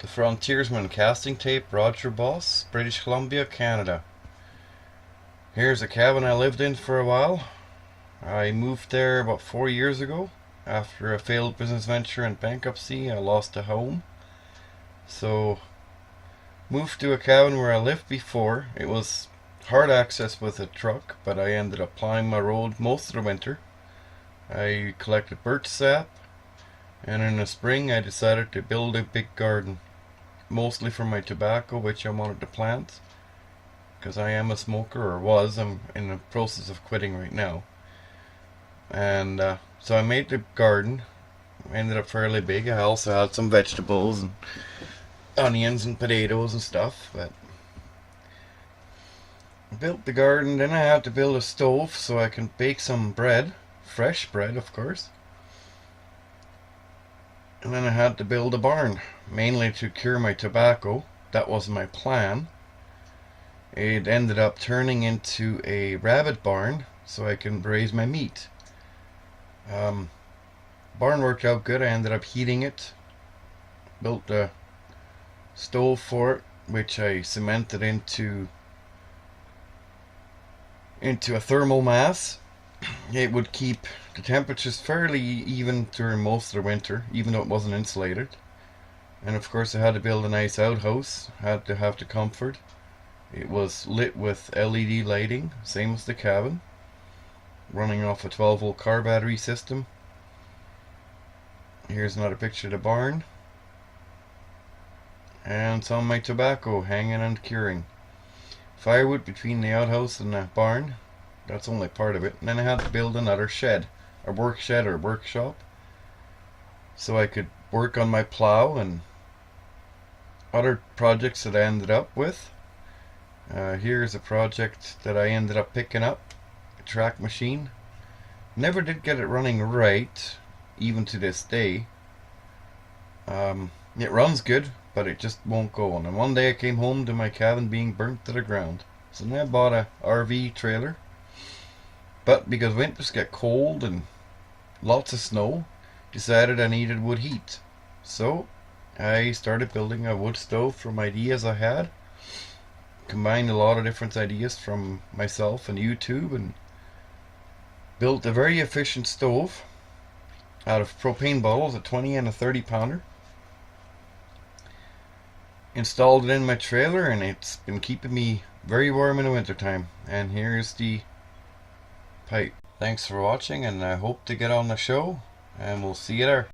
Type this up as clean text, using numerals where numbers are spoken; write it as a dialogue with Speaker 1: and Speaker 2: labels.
Speaker 1: The Frontiersmen casting tape, Roger Boss, British Columbia, Canada. Here's a cabin I lived in for a while. I moved there about 4 years ago. After a failed business venture and bankruptcy, I lost a home. So, moved to a cabin where I lived before. It was hard access with a truck, but I ended up plowing my road most of the winter. I collected birch sap, and in the spring I decided to build a big garden, mostly for my tobacco, which I wanted to plant, because I am a smoker, or was. I'm in the process of quitting right now. And so I made the garden. Ended up fairly big. I also had some vegetables and onions and potatoes and stuff, but I built the garden. Then I had to build a stove so I can bake some bread, fresh bread of course. And then I had to build a barn, mainly to cure my tobacco. That was my plan. It ended up turning into a rabbit barn so I can raise my meat. Barn worked out good. I ended up heating it. Built a stove for it, which I cemented into a thermal mass. It would keep the temperatures fairly even during most of the winter, even though it wasn't insulated. And of course I had to build a nice outhouse. Had to have the comfort. It was lit with LED lighting, same as the cabin, running off a 12-volt car battery system. Here's another picture of the barn. And some of my tobacco hanging and curing. Firewood between the outhouse and the barn. That's only part of it. And then I had to build another shed, a work shed or workshop, so I could work on my plow and other projects that I ended up with. Here's a project that I ended up picking up, a track machine. Never did get it running right, even to this day. It runs good, but it just won't go. And then one day I came home to my cabin being burnt to the ground. So then I bought a RV trailer. But because winters get cold and lots of snow, decided I needed wood heat. So I started building a wood stove from ideas I had. Combined a lot of different ideas from myself and YouTube, and built a very efficient stove out of propane bottles, a 20 and a 30 pounder. Installed it in my trailer, and it's been keeping me very warm in the wintertime. And here's the pipe. Thanks for watching, and I hope to get on the show, and we'll see you there.